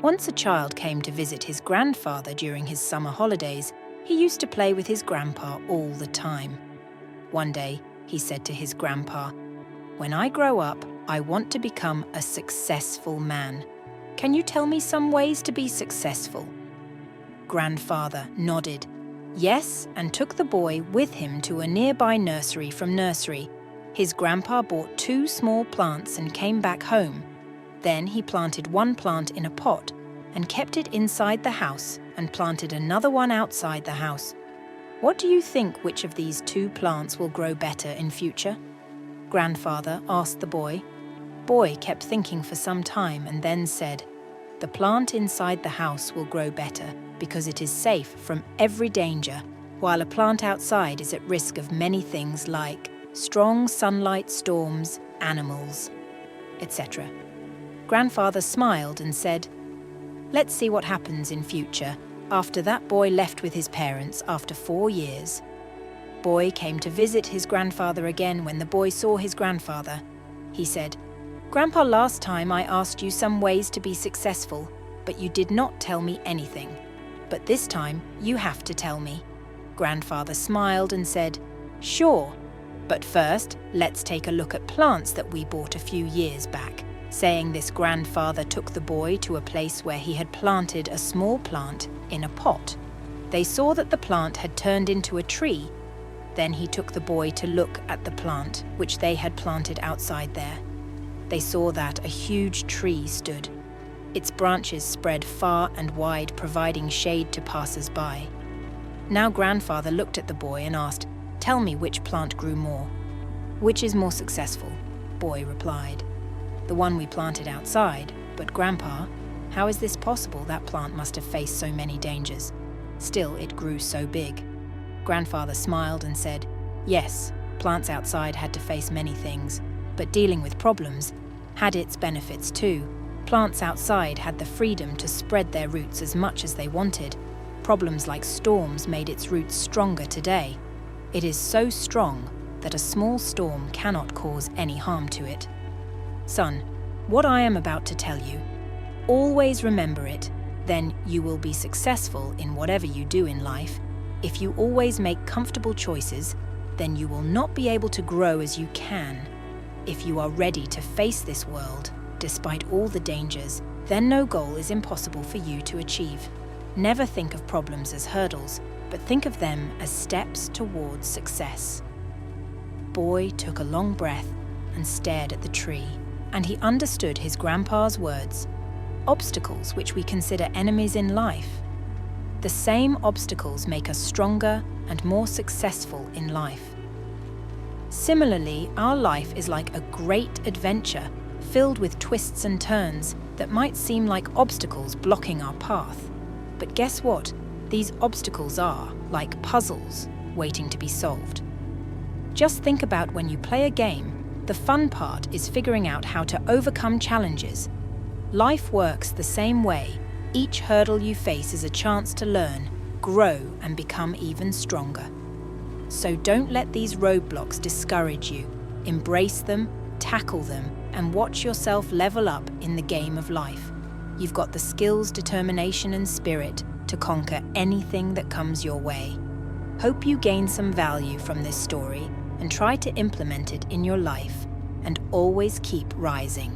Once a child came to visit his grandfather during his summer holidays. He used to play with his grandpa all the time. One day, he said to his grandpa, "When I grow up, I want to become a successful man. Can you tell me some ways to be successful?" Grandfather nodded yes and took the boy with him to a nearby nursery. From nursery, his grandpa bought 2 small plants and came back home. Then he planted one plant in a pot and kept it inside the house and planted another one outside the house. What do you think which of these 2 plants will grow better in future? Grandfather asked the boy. Boy kept thinking for some time and then said, "The plant inside the house will grow better because it is safe from every danger, while a plant outside is at risk of many things like strong sunlight, storms, animals, etc." Grandfather smiled and said, "Let's see what happens in future." After that, boy left with his parents after 4 years. Boy came to visit his grandfather again. When the boy saw his grandfather, he said, "Grandpa, last time I asked you some ways to be successful, but you did not tell me anything. But this time, you have to tell me." Grandfather smiled and said, "Sure, but first, let's take a look at plants that we bought a few years back." Saying this, grandfather took the boy to a place where he had planted a small plant in a pot. They saw that the plant had turned into a tree. Then he took the boy to look at the plant which they had planted outside there. They saw that a huge tree stood. Its branches spread far and wide, providing shade to passers-by. Now grandfather looked at the boy and asked, "Tell me which plant grew more." "Which is more successful?" Boy replied. "The one we planted outside." "But Grandpa, how is this possible? That plant must have faced so many dangers. Still, it grew so big." Grandfather smiled and said, "Yes, plants outside had to face many things, but dealing with problems had its benefits too. Plants outside had the freedom to spread their roots as much as they wanted. Problems like storms made its roots stronger today. It is so strong that a small storm cannot cause any harm to it. Son, what I am about to tell you, always remember it, then you will be successful in whatever you do in life. If you always make comfortable choices, then you will not be able to grow as you can. If you are ready to face this world, despite all the dangers, then no goal is impossible for you to achieve. Never think of problems as hurdles, but think of them as steps towards success." Boy took a long breath and stared at the tree, and he understood his grandpa's words. Obstacles which we consider enemies in life. The same obstacles make us stronger and more successful in life. Similarly, our life is like a great adventure filled with twists and turns that might seem like obstacles blocking our path. But guess what? These obstacles are like puzzles waiting to be solved. Just think about when you play a game. The fun part is figuring out how to overcome challenges. Life works the same way. Each hurdle you face is a chance to learn, grow, and become even stronger. So don't let these roadblocks discourage you. Embrace them, tackle them, and watch yourself level up in the game of life. You've got the skills, determination, and spirit to conquer anything that comes your way. Hope you gain some value from this story and try to implement it in your life, and always keep rising.